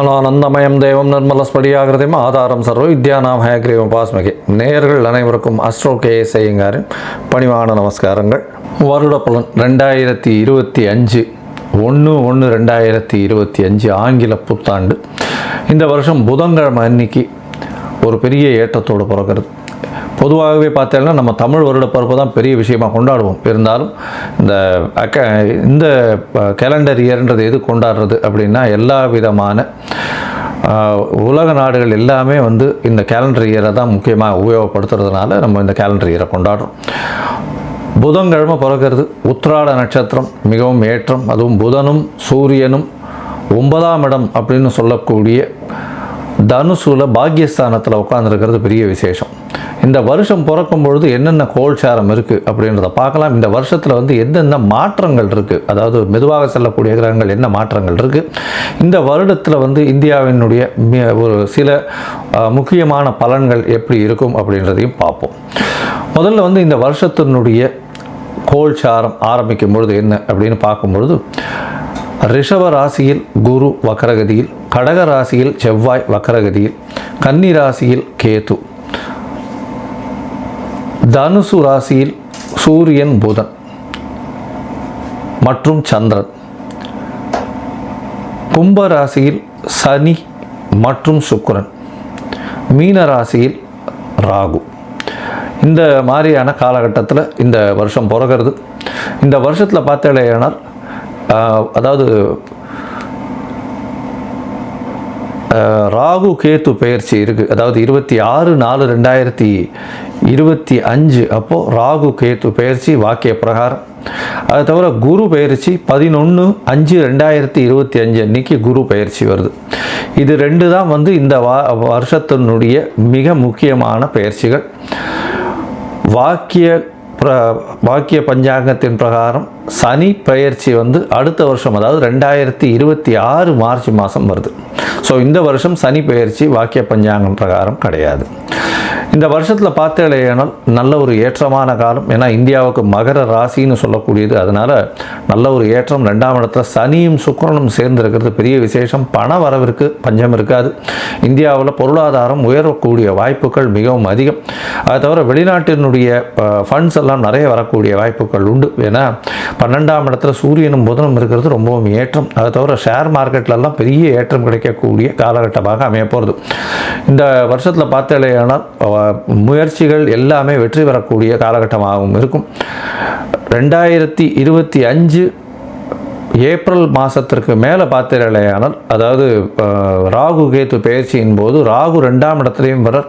ஞானானந்தமயம் தேவம் நிர்மலஸ்படியாகிருதம் ஆதாரம் சர்வ வித்யானாம் ஹயக்ரீவம் பாஸ்மகே. நேயர்கள் அனைவருக்கும் அஸ்ட்ரோ கேஎஸ் ஐயங்காரின் பணிவான நமஸ்காரங்கள். வருட பலன் 2025 1/1/2025 ஆங்கில புத்தாண்டு. இந்த வருஷம் புதன்கிழமை அன்னைக்கு ஒரு பெரிய ஏற்றத்தோடு பிறக்கிறது. பொதுவாகவே பார்த்தீங்கன்னா நம்ம தமிழ் வருட பிறப்பு தான் பெரிய விஷயமாக கொண்டாடுவோம். இருந்தாலும் இந்த கேலண்டர் இயர்ன்றது எது கொண்டாடுறது அப்படின்னா, எல்லா விதமான உலக நாடுகள் எல்லாமே இந்த கேலண்டர் இயரை தான் முக்கியமாக உபயோகப்படுத்துறதுனால நம்ம இந்த கேலண்டர் இயரை கொண்டாடுறோம். புதன்கிழமை பிறக்கிறது. உத்திராட நட்சத்திரம் மிகவும் ஏற்றம். அதுவும் புதனும் சூரியனும் 9ஆம் இடம் அப்படின்னு சொல்லக்கூடிய தனுசுல பாக்யஸ்தானத்தில் உட்காந்துருக்கிறது பெரிய விசேஷம். இந்த வருஷம் பிறக்கும் பொழுது என்னென்ன கோல்சாரம் இருக்குது அப்படின்றத பார்க்கலாம். இந்த வருஷத்தில் எந்தெந்த மாற்றங்கள் இருக்குது, அதாவது மெதுவாக செல்லக்கூடிய கிரகங்கள் என்ன மாற்றங்கள் இருக்குது, இந்த வருடத்தில் இந்தியாவினுடைய ஒரு சில முக்கியமான பலன்கள் எப்படி இருக்கும் அப்படின்றதையும் பார்ப்போம். முதல்ல இந்த வருஷத்தினுடைய கோல்சாரம் ஆரம்பிக்கும் பொழுது என்ன அப்படின்னு பார்க்கும்பொழுது, ரிஷப ராசியில் குரு வக்கரகதியில், கடக ராசியில் செவ்வாய் வக்கரகதியில், கன்னி ராசியில் கேது, தனுசு ராசியில் சூரியன் புதன் மற்றும் சந்திரன், கும்ப ராசியில் சனி மற்றும் சுக்கிரன், மீன ராசியில் ராகு. இந்த மாதிரியான காலகட்டத்தில் இந்த வருஷம் பிறக்கிறது. இந்த வருஷத்தில் பார்த்தேனால் அதாவது ராகு கேத்து பெயர்ச்சி இருக்குது. அதாவது 26/4/2025 அப்போது ராகு கேத்து பெயர்ச்சி வாக்கிய பிரகாரம். அது தவிர குரு பெயர்ச்சி 11/5/2025 அன்னைக்கு குரு பெயர்ச்சி வருது. இது ரெண்டு தான் இந்த வருஷத்தினுடைய மிக முக்கியமான பெயர்ச்சிகள். வாக்கிய பஞ்சாங்கத்தின் பிரகாரம் சனி பெயர்ச்சி அடுத்த வருஷம், அதாவது 2026 மார்ச் மாதம் வருது. ஸோ இந்த வருஷம் சனி பெயர்ச்சி வாக்கிய பஞ்சாங்கம் பிரகாரம் கிடையாது. இந்த வருஷத்தில் பார்த்தேனால் நல்ல ஒரு ஏற்றமான காலம். ஏன்னா இந்தியாவுக்கு மகர ராசின்னு சொல்லக்கூடியது, அதனால் நல்ல ஒரு ஏற்றம். 2ஆம் இடத்துல சனியும் சுக்கிரனும் சேர்ந்திருக்கிறது பெரிய விசேஷம். பண வரவிற்கு பஞ்சம் இருக்காது. இந்தியாவில் பொருளாதாரம் உயரக்கூடிய வாய்ப்புகள் மிகவும் அதிகம். அது தவிர வெளிநாட்டினுடைய ஃபண்ட்ஸ் எல்லாம் நிறைய வரக்கூடிய வாய்ப்புகள் உண்டு. ஏன்னா 12ஆம் இடத்துல சூரியனும் புதனும் இருக்கிறது ரொம்பவும் ஏற்றம். அது தவிர ஷேர் மார்க்கெட்லலாம் பெரிய ஏற்றம் கிடைக்கக்கூடிய காலகட்டமாக அமைய போகிறது. இந்த வருஷத்தில் பார்த்தேனால் முயற்சிகள் எல்லாமே வெற்றி பெறக்கூடிய காலகட்டமாகவும் இருக்கும். 2025 ஏப்ரல் மாதத்திற்கு மேலே பார்த்தீர்களேயானால், அதாவது ராகு கேத்து பெயர்ச்சியின் போது ராகு 2ஆம் இடத்துலையும் வரார்,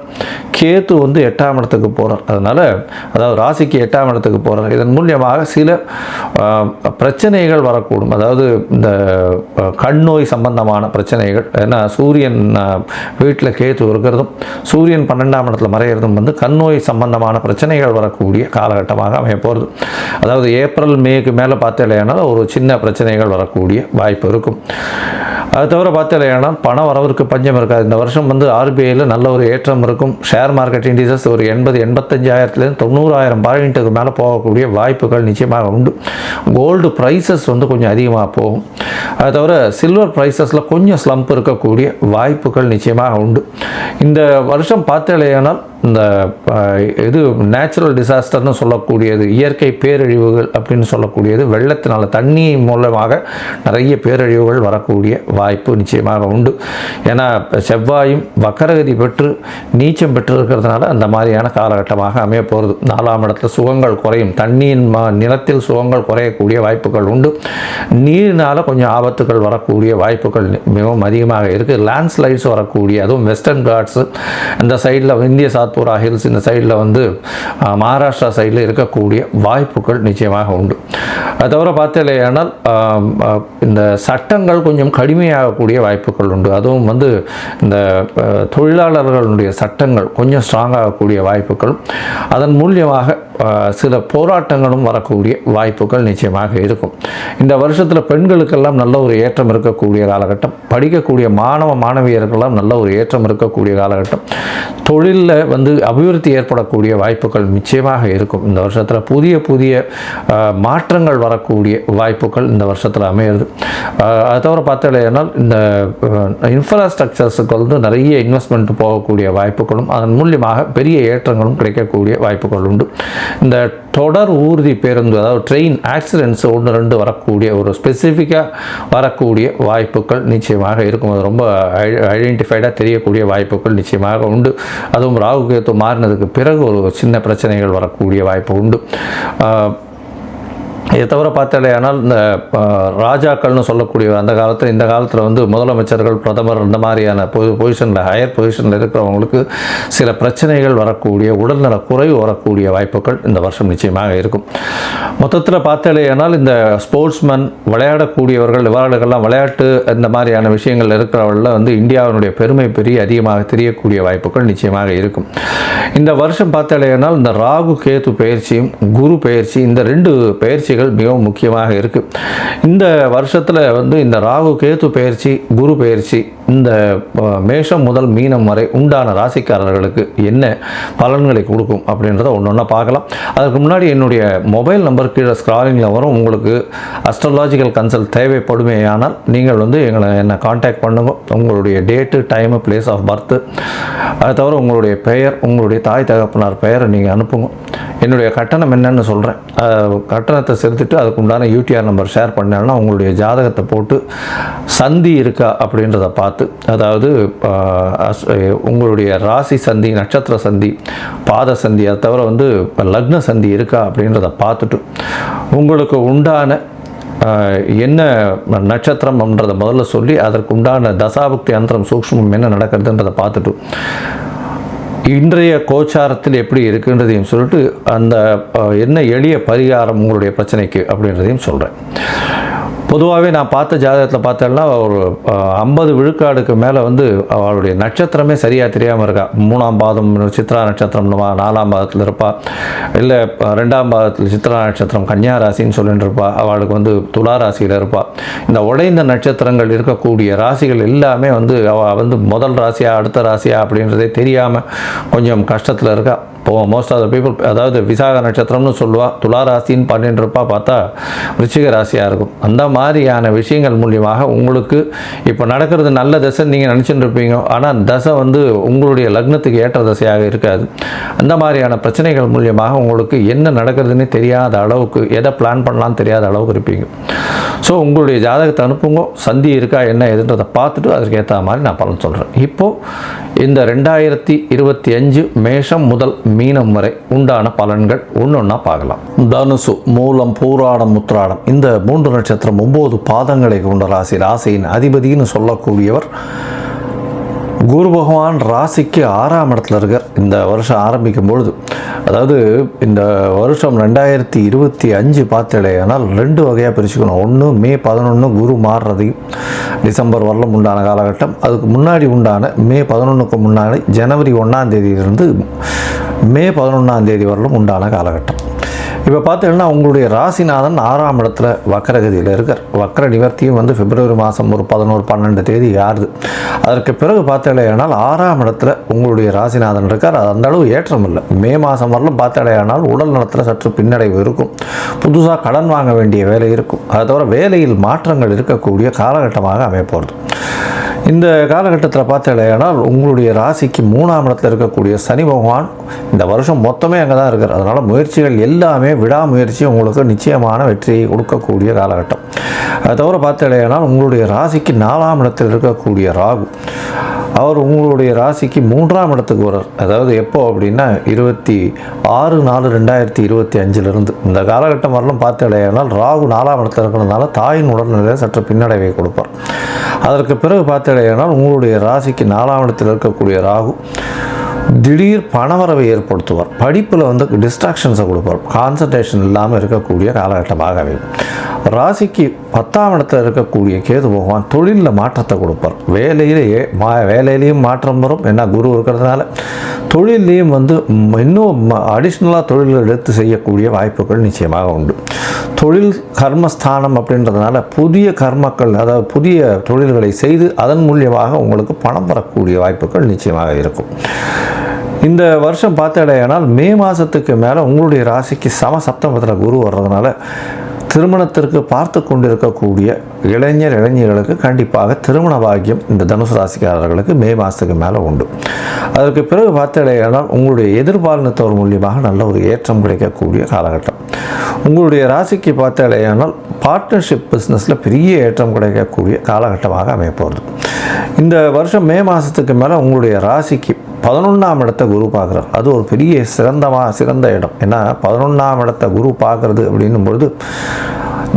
கேத்து 8ஆம் இடத்துக்கு போகிறார். அதனால் அதாவது ராசிக்கு 8ஆம் இடத்துக்கு போகிறார். இதன் மூலியமாக சில பிரச்சனைகள் வரக்கூடும். அதாவது இந்த கண் நோய் சம்பந்தமான பிரச்சனைகள். ஏன்னா சூரியன் வீட்டில் கேத்து இருக்கிறதும் சூரியன் 12ஆம் இடத்துல மறைகிறதும் கண் நோய் சம்பந்தமான பிரச்சனைகள் வரக்கூடிய காலகட்டமாக அமைய போகிறது. அதாவது ஏப்ரல் மேக்கு மேலே பார்த்தீங்களேனால் ஒரு சின்ன பிரச்சனைகள் வரக்கூடிய வாய்ப்பு இருக்கும். அது தவிர பார்த்தீங்கன்னா பண வரவிற்கு பஞ்சம் இருக்காது. இந்த வருஷம் ஆர்பிஐயில் நல்ல ஒரு ஏற்றம் இருக்கும். ஷேர் மார்க்கெட் இண்டிசஸ் ஒரு 80-85,000 90,000 பாயிண்ட்டுக்கு மேலே போகக்கூடிய வாய்ப்புகள் நிச்சயமாக உண்டு. கோல்டு ப்ரைஸஸ் கொஞ்சம் அதிகமாக போகும். அது தவிர சில்வர் ப்ரைஸஸில் கொஞ்சம் ஸ்லம்ப் இருக்கக்கூடிய வாய்ப்புகள் நிச்சயமாக உண்டு. இந்த வருஷம் பார்த்தீங்கன்னா இந்த இது நேச்சுரல் டிசாஸ்டர்னு சொல்லக்கூடியது, இயற்கை பேரழிவுகள் அப்படின்னு சொல்லக்கூடியது, வெள்ளத்தினால தண்ணி மூலமாக நிறைய பேரழிவுகள் வரக்கூடிய வாய்ப்பு நிச்சயமாக உண்டு. ஏன்னா செவ்வாயும் வக்கரகதி பெற்று நீச்சம் பெற்று இருக்கிறதுனால அந்த மாதிரியான காலகட்டமாக அமைய போகிறது. 4ஆம் இடத்துல சுகங்கள் குறையும். தண்ணியின் நிலத்தில் சுகங்கள் குறையக்கூடிய வாய்ப்புகள் உண்டு. நீரினால் கொஞ்சம் ஆபத்துகள் வரக்கூடிய வாய்ப்புகள் மிகவும் அதிகமாக இருக்குது. லேண்ட்ஸ்லைட்ஸ் வரக்கூடிய, அதுவும் வெஸ்டர்ன் காட்ஸு அந்த சைடில் இந்திய சாத்பூரா ஹில்ஸ் இந்த சைடில் மகாராஷ்டிரா சைடில் இருக்கக்கூடிய வாய்ப்புகள் நிச்சயமாக உண்டு. அது தவிர பார்த்தீங்கன்னா இந்த சட்டங்கள் கொஞ்சம் கடுமையாகக்கூடிய வாய்ப்புகள் உண்டு. அதுவும் இந்த தொழிலாளர்களுடைய சட்டங்கள் கொஞ்சம் ஸ்ட்ராங்காகக்கூடிய வாய்ப்புகளும், அதன் மூலியமாக சில போராட்டங்களும் வரக்கூடிய வாய்ப்புகள் நிச்சயமாக இருக்கும். இந்த வருஷத்தில் பெண்களுக்கெல்லாம் நல்ல ஒரு ஏற்றம் இருக்கக்கூடிய காலகட்டம். படிக்கக்கூடிய மாணவியர்களெல்லாம் நல்ல ஒரு ஏற்றம் இருக்கக்கூடிய காலகட்டம். தொழிலில் அபிவிருத்தி ஏற்படக்கூடிய வாய்ப்புகள் நிச்சயமாக இருக்கும். இந்த வருஷத்தில் புதிய மாற்றங்கள் வரக்கூடிய வாய்ப்புகள் இந்த வருஷத்தில் அமையிறது. அது தவிர பார்த்தீங்கன்னா பார்த்தாலேனால் இந்த இன்ஃப்ராஸ்ட்ரக்சர்ஸுக்கு வந்து நிறைய இன்வெஸ்ட்மெண்ட் போகக்கூடிய வாய்ப்புகளும் அதன் மூலியமாக பெரிய ஏற்றங்களும் கிடைக்கக்கூடிய வாய்ப்புகள் உண்டு. இந்த தொடர் ஊர்தி பேருந்து, அதாவது ட்ரெயின் ஆக்சிடென்ட்ஸ் 1-2 வரக்கூடிய ஒரு ஸ்பெசிஃபிக்காக வரக்கூடிய வாய்ப்புகள் நிச்சயமாக இருக்கும். அது ரொம்ப ஐடென்டிஃபைடாக தெரியக்கூடிய வாய்ப்புகள் நிச்சயமாக உண்டு. அதுவும் ராகு கேத்து மாறினதுக்கு பிறகு ஒரு சின்ன பிரச்சனைகள் வரக்கூடிய வாய்ப்பு உண்டு. இதை தவிர பார்த்தாலேயானால் இந்த ராஜாக்கள்னு சொல்லக்கூடிய அந்த காலத்தில், இந்த காலத்தில் வந்து முதலமைச்சர்கள், பிரதமர் இந்த மாதிரியான பொசிஷனில், ஹையர் பொசிஷனில் இருக்கிறவங்களுக்கு சில பிரச்சனைகள் வரக்கூடிய, உடல்நல குறைவு வரக்கூடிய வாய்ப்புகள் இந்த வருஷம் நிச்சயமாக இருக்கும். மொத்தத்தில் பார்த்தாலேயானால் இந்த ஸ்போர்ட்ஸ்மேன், விளையாடக்கூடியவர்கள், இவர்களுக்கெல்லாம் விளையாட்டு இந்த மாதிரியான விஷயங்கள் இருக்கிறவர்களில் வந்து இந்தியாவினுடைய பெருமை அதிகமாக தெரியக்கூடிய வாய்ப்புகள் நிச்சயமாக இருக்கும். இந்த வருஷம் பார்த்தாலேயானால் இந்த ராகு கேது பயிற்சியும் குரு பயிற்சி, இந்த 2 பயிற்சிகள் மிகவும் முக்கியமாக இருக்குது. இந்த வருஷத்தில் வந்து இந்த ராகு கேது பயிற்சி, குரு பயிற்சி இந்த மேஷம் முதல் மீனம் வரை உண்டான ராசிக்காரர்களுக்கு என்ன பலன்களை கொடுக்கும் அப்படின்றத ஒன்று பார்க்கலாம். அதுக்கு முன்னாடி என்னுடைய மொபைல் நம்பர் கீழே ஸ்க்ராலிங்கில் வரும். உங்களுக்கு அஸ்ட்ராலாஜிக்கல் கன்சல்ட் தேவைப்படுமேயானால் நீங்கள் வந்து என்னை காண்டாக்ட் பண்ணுங்க. உங்களுடைய date, time, place of birth, அது தவிர உங்களுடைய பெயர், உங்களுடைய தாய் தகப்பனார் பெயரை நீங்கள் அனுப்புங்க. என்னுடைய கட்டணம் என்னன்னு சொல்கிறேன். கட்டணத்தை செலுத்திட்டு அதுக்கு உண்டான யூடிஆர் நம்பர் ஷேர் பண்ணேன்னா உங்களுடைய ஜாதகத்தை போட்டு சந்தி இருக்கா அப்படின்றத பார்த்து, அதாவது உங்களுடைய ராசி சந்தி, நட்சத்திர சந்தி, பாத சந்தி, அதை தவிர வந்து லக்ன சந்தி இருக்கா அப்படின்றத பார்த்துட்டு உங்களுக்கு உண்டான என்ன நட்சத்திரம்ன்றதை முதல்ல சொல்லி அதற்கு உண்டான தசாபுக்தி அந்தரம் சூக்ஷ்மம் என்ன நடக்கிறதுன்றதை பார்த்துட்டு இன்றைய கோச்சாரத்தில் எப்படி இருக்குன்றதையும் சொல்லிட்டு அந்த என்ன எளிய பரிகாரம் உங்களுடைய பிரச்சனைக்கு அப்படின்றதையும் சொல்கிறேன். பொதுவாகவே நான் பார்த்த ஜாதகத்தில் பார்த்தேன்னா ஒரு 50 விழுக்காடுக்கு மேலே வந்து அவளுடைய நட்சத்திரமே சரியாக தெரியாமல் இருக்கா. 3ஆம் பாதம் சித்ரா நட்சத்திரம் 4ஆம் பாதத்தில் இருப்பா, இல்லை 2ஆம் பாதத்தில் சித்ரா நட்சத்திரம் கன்னியா ராசின்னு சொல்லிட்டு இருப்பா, அவளுக்கு வந்து துலா ராசியில் இருப்பாள். இந்த உடைந்த நட்சத்திரங்கள் இருக்கக்கூடிய ராசிகள் எல்லாமே வந்து அவள் வந்து முதல் ராசியா அடுத்த ராசியா அப்படின்றதே தெரியாமல் கொஞ்சம் கஷ்டத்தில் இருக்கா. மோஸ்ட் ஆஃப் த பீப்புள், அதாவது விசாக நட்சத்திரம்னு சொல்லுவாள், துலா ராசின்னு பண்ணிட்டு இருப்பா, பார்த்தா விருச்சிக ராசியாக இருக்கும். அந்த மாதிரியான விஷயங்கள் மூலியமாக உங்களுக்கு இப்போ நடக்கிறது நல்ல தசை நீங்கள் நினச்சிட்டு இருப்பீங்க. ஆனால் தசை வந்து உங்களுடைய லக்னத்துக்கு ஏற்ற தசையாக இருக்காது. அந்த மாதிரியான பிரச்சனைகள் மூலியமாக உங்களுக்கு என்ன நடக்கிறதுன்னு தெரியாத அளவுக்கு, எதை பிளான் பண்ணலான்னு தெரியாத அளவுக்கு இருப்பீங்க. ஸோ உங்களுடைய ஜாதகத்தை அனுப்புங்க, சந்தி இருக்கா என்ன எதுன்றதை பார்த்துட்டு அதற்கு ஏற்ற மாதிரி நான் பலன் சொல்கிறேன். இப்போது இந்த 2025 மேஷம் முதல் மீனம் வரை உண்டான பலன்கள் ஒன்றா பார்க்கலாம். தனுசு, மூலம், பூராடம், உத்திராடம் இந்த 3 நட்சத்திரம் 9 பாதங்களை கொண்ட ராசி. ராசியின் அதிபதினு சொல்லக்கூடியவர் குரு பகவான் ராசிக்கு 6ஆம் இடத்துல இருக்கார். இந்த வருஷம் ஆரம்பிக்கும் பொழுது, அதாவது இந்த வருஷம் 2025 பார்த்தேனால் 2 வகையாக பிரிச்சுக்கணும். ஒன்று மே 11 குரு மாறுறதையும் டிசம்பர் வரலும் உண்டான காலகட்டம். அதுக்கு முன்னாடி உண்டான மே 11க்கு முன்னாடி ஜனவரி 1ஆம் தேதியிலிருந்து மே 11ஆம் தேதி வரலும் உண்டான காலகட்டம். இப்போ பார்த்தீங்கன்னா உங்களுடைய ராசிநாதன் 6ஆம் இடத்துல வக்கரகதியில் இருக்கார். வக்கர நிவர்த்தியும் வந்து பிப்ரவரி மாதம் ஒரு 11-12 தேதி ஆறுது. அதற்கு பிறகு பார்த்தேனால் 6ஆம் இடத்துல உங்களுடைய ராசிநாதன் இருக்கார். அது அந்த அளவு ஏற்றம் இல்லை. மே மாதம் வரலும் பார்த்தேனால் உடல் நலத்தில் சற்று பின்னடைவு இருக்கும். புதுசாக கடன் வாங்க வேண்டிய வேலை இருக்கும். அதை தவிர வேலையில் மாற்றங்கள் இருக்கக்கூடிய காலகட்டமாக அமையப்போகிறது. இந்த காலகட்டத்தில் பார்த்தேனால் உங்களுடைய ராசிக்கு 3ஆம் இடத்துல இருக்கக்கூடிய சனி பகவான் இந்த வருஷம் மொத்தமே அங்கே தான் இருக்கார். அதனால் முயற்சிகள் எல்லாமே விடாமுயற்சி உங்களுக்கு நிச்சயமான வெற்றியை கொடுக்கக்கூடிய காலகட்டம். அதை தவிர பார்த்தேனால் உங்களுடைய ராசிக்கு 4ஆம் இடத்தில் இருக்கக்கூடிய ராகு, அவர் உங்களுடைய ராசிக்கு 3ஆம் இடத்துக்கு வர்றார். அதாவது எப்போ அப்படின்னா 26/4/2025 இந்த காலகட்டம் வரலும் பார்த்தேனால் ராகு 4ஆம் இடத்துல இருக்கிறதுனால தாயின் உடல்நிலையில் சற்று பின்னடைவை கொடுப்பார். அதற்கு பிறகு பார்த்தேனால் உங்களுடைய ராசிக்கு 4ஆம் இடத்தில் இருக்கக்கூடிய ராகு திடீர் பணவரவை ஏற்படுத்துவார். படிப்பில் வந்து டிஸ்ட்ராக்ஷன்ஸை கொடுப்பார். கான்சன்ட்ரேஷன் இல்லாமல் இருக்கக்கூடிய காலகட்டமாகவே. ராசிக்கு 10ஆம் இடத்துல இருக்கக்கூடிய கேது பகவான் தொழிலில் மாற்றத்தை கொடுப்பார். வேலையிலையும் மாற்றம் வரும். ஏன்னா குரு இருக்கிறதுனால தொழிலையும் வந்து இன்னும் அடிஷ்னலாக தொழில்கள் எடுத்து செய்யக்கூடிய வாய்ப்புகள் நிச்சயமாக உண்டு. தொழில் கர்மஸ்தானம் அப்படின்றதுனால புதிய கர்மக்கள், அதாவது புதிய தொழில்களை செய்து அதன் மூலியமாக உங்களுக்கு பணம் வரக்கூடிய வாய்ப்புகள் நிச்சயமாக இருக்கும். இந்த வருஷம் பார்த்தேனால் மே மாதத்துக்கு மேலே உங்களுடைய ராசிக்கு சப்தமத்தில் குரு வர்றதுனால திருமணத்திற்கு பார்த்து கொண்டிருக்கக்கூடிய இளைஞர்களுக்கு கண்டிப்பாக திருமண பாக்கியம் இந்த தனுசு ராசிக்காரர்களுக்கு மே மாதத்துக்கு மேலே உண்டு. அதற்கு பிறகு பார்த்தீங்கன்னா உங்களுடைய எதிர்பாலினத்தவர் மூலியமாக நல்ல ஒரு ஏற்றம் கிடைக்கக்கூடிய காலகட்டம். உங்களுடைய ராசிக்கு பார்த்தீங்கன்னா பார்ட்னர்ஷிப் பிஸ்னஸில் பெரிய ஏற்றம் கிடைக்கக்கூடிய காலகட்டமாக அமையப்போகுது. இந்த வருஷம் மே மாதத்துக்கு மேலே உங்களுடைய ராசிக்கு 11ஆம் இடத்தை குரு பார்க்குறார். அது ஒரு பெரிய சிறந்த இடம். ஏன்னா 11ஆம் இடத்தை குரு பார்க்குறது அப்படின்னும் பொழுது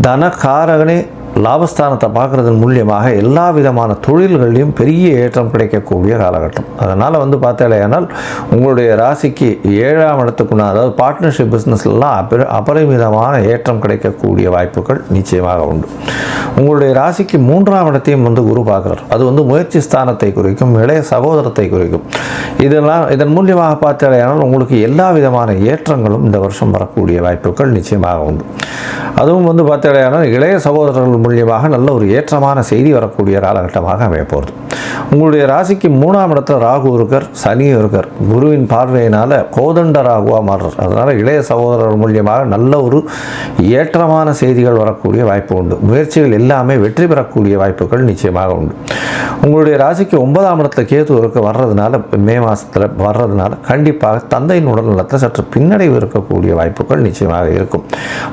தனகாரகனே லாபஸ்தானத்தை பார்க்குறதன் மூலியமாக எல்லா விதமான தொழில்கள்லையும் பெரிய ஏற்றம் கிடைக்கக்கூடிய காலகட்டம். அதனால் பார்த்தேனால் உங்களுடைய ராசிக்கு 7ஆம் இடத்துக்குன்னா அதாவது பார்ட்னர்ஷிப் பிஸ்னஸ்லாம் அபரிமிதமான ஏற்றம் கிடைக்கக்கூடிய வாய்ப்புகள் நிச்சயமாக உண்டு. உங்களுடைய ராசிக்கு 3ஆம் இடத்தையும் குரு பார்க்குறார். அது முயற்சி ஸ்தானத்தை குறிக்கும், இளைய சகோதரத்தை குறிக்கும். இதன் மூலியமாக பார்த்தேனால் உங்களுக்கு எல்லா விதமான ஏற்றங்களும் இந்த வருஷம் வரக்கூடிய வாய்ப்புகள் நிச்சயமாக உண்டு. அதுவும் பார்த்தேனால் இளைய சகோதரர்கள் மூலியமாக நல்ல ஒரு ஏற்றமான செய்தி வரக்கூடிய காலகட்டமாக அமையப்போகுது. உங்களுடைய ராசிக்கு 3ஆம் இடத்துல ராகு இருக்கார், சனியும் இருக்கார். குருவின் பார்வையினால் கோதண்ட ராகுவாக மாறுறார். அதனால் இளைய சகோதரர் மூலியமாக நல்ல ஒரு ஏற்றமான செய்திகள் வரக்கூடிய வாய்ப்பு உண்டு. முயற்சிகள் எல்லாமே வெற்றி பெறக்கூடிய வாய்ப்புகள் நிச்சயமாக உண்டு. உங்களுடைய ராசிக்கு 9ஆம் இடத்துல கேது வர்றதுனால மே மாதத்தில் வர்றதுனால கண்டிப்பாக தந்தையின் உடல்நலத்தில் சற்று பின்னடைவு இருக்கக்கூடிய வாய்ப்புகள் நிச்சயமாக இருக்கும்.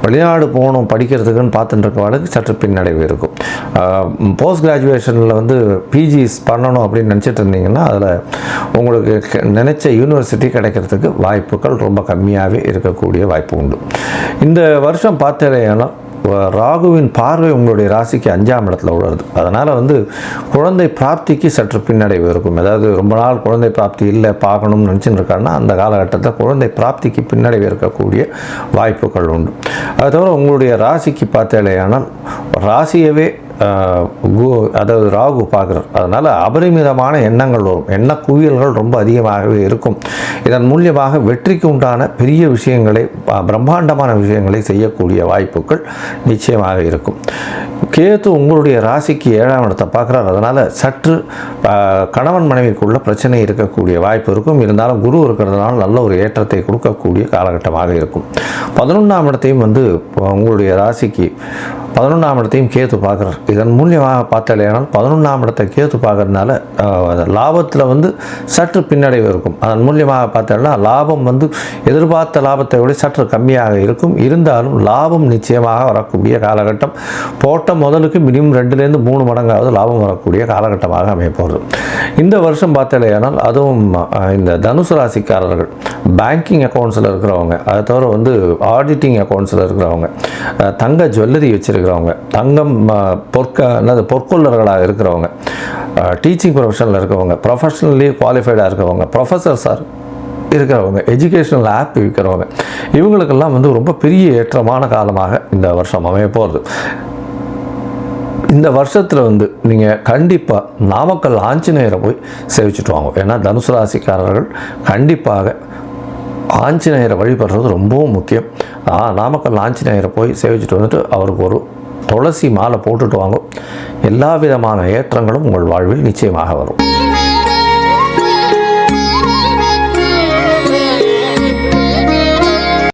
வெளிநாடு போகணும் படிக்கிறதுக்குன்னு பார்த்துட்டு இருக்கவங்களுக்கு சற்று பின்னடைவு இருக்கும். போஸ்ட் கிராஜுவேஷனில் பிஜிஸ் பண்ணணும் அப்படின்னு நினச்சிட்டு இருந்தீங்கன்னா அதில் உங்களுக்கு நினச்ச யூனிவர்சிட்டி கிடைக்கிறதுக்கு வாய்ப்புகள் ரொம்ப கம்மியாகவே இருக்கக்கூடிய வாய்ப்பு உண்டு. இந்த வருஷம் பார்த்தீங்கன்னா ராகுவின் பார்வை உங்களுடைய ராசிக்கு 5ஆம் இடத்துல உள்ளது. அதனால் குழந்தை பிராப்திக்கு சற்று பின்னடைவு இருக்கும். அதாவது ரொம்ப நாள் குழந்தை பிராப்தி இல்லை பார்க்கணும்னு நினச்சின்னு இருக்காங்கன்னா அந்த காலகட்டத்தில் குழந்தை பிராப்திக்கு பின்னடைவு இருக்கக்கூடிய வாய்ப்புகள் உண்டு. அது தவிர உங்களுடைய ராசிக்கு பார்த்தேனால் ராசியவே அதாவது ராகு பார்க்குறார். அதனால் அபரிமிதமான எண்ணங்கள் வரும், எண்ண குவியல்கள் ரொம்ப அதிகமாகவே இருக்கும். இதன் மூலியமாக வெற்றிக்கு உண்டான பெரிய விஷயங்களை, பிரம்மாண்டமான விஷயங்களை செய்யக்கூடிய வாய்ப்புகள் நிச்சயமாக இருக்கும். கேது உங்களுடைய ராசிக்கு 7ஆம் இடத்தை பார்க்குறார். அதனால் சற்று கணவன் மனைவிக்குள்ள பிரச்சனை இருக்கக்கூடிய வாய்ப்பு இருக்கும். இருந்தாலும் குரு இருக்கிறதுனால நல்ல ஒரு ஏற்றத்தை கொடுக்கக்கூடிய காலகட்டமாக இருக்கும். 11ஆம் இடத்தையும் உங்களுடைய ராசிக்கு 11ஆம் இடத்தையும் கேது பார்க்குறார். இதன் மூலியமாக பார்த்தாலேனால் 11ஆம் இடத்தை கேது பார்க்கறதுனால லாபத்தில் சற்று பின்னடைவு இருக்கும். அதன் மூலியமாக பார்த்தாலும் லாபம் எதிர்பார்த்த லாபத்தை விட சற்று கம்மியாக இருக்கும். இருந்தாலும் லாபம் நிச்சயமாக வரக்கூடிய காலகட்டம். போட்ட முதலுக்கு மினிமம் 2லேருந்து 3 மடங்காவது லாபம் வரக்கூடிய காலகட்டமாக அமையப்போகுது. இந்த வருஷம் பார்த்தாலேனால் அதுவும் இந்த தனுசு ராசிக்காரர்கள் பேங்கிங் அக்கௌண்ட்ஸில் இருக்கிறவங்க, அதை தவிர ஆடிட்டிங் அக்கௌண்ட்ஸில் இருக்கிறவங்க, தங்க ஜுவல்லரி வச்சுருக்கிறவங்க, தங்கம் பொற்கொள்ளர்களாக இருக்கிறவங்க, டீச்சிங் ப்ரொஃபஷனில் இருக்கிறவங்க, ப்ரொஃபஷனலி குவாலிஃபைடாக இருக்கிறவங்க, ப்ரொஃபஸர்ஸாக இருக்கிறவங்க, எஜுகேஷனல் ஆப் இருக்கிறவங்க, இவங்களுக்கெல்லாம் ரொம்ப பெரிய ஏற்றமான காலமாக இந்த வருஷம் அமைய போகிறது. இந்த வருஷத்தில் நீங்கள் கண்டிப்பாக நாமக்கல் ஆஞ்சநேயரை போய் சேவிச்சுட்டு வாங்க. ஏன்னா தனுசு ராசிக்காரர்கள் கண்டிப்பாக ஆஞ்சநேயரை வழிபடுறது ரொம்பவும் முக்கியம். நாமக்கல் ஆஞ்சநேயரை போய் சேவிச்சுட்டு அவருக்கு ஒரு துளசி மாலை போட்டுட்டு வாங்க. எல்லா விதமான ஏற்றங்களும் உங்கள் வாழ்வில் நிச்சயமாக வரும்.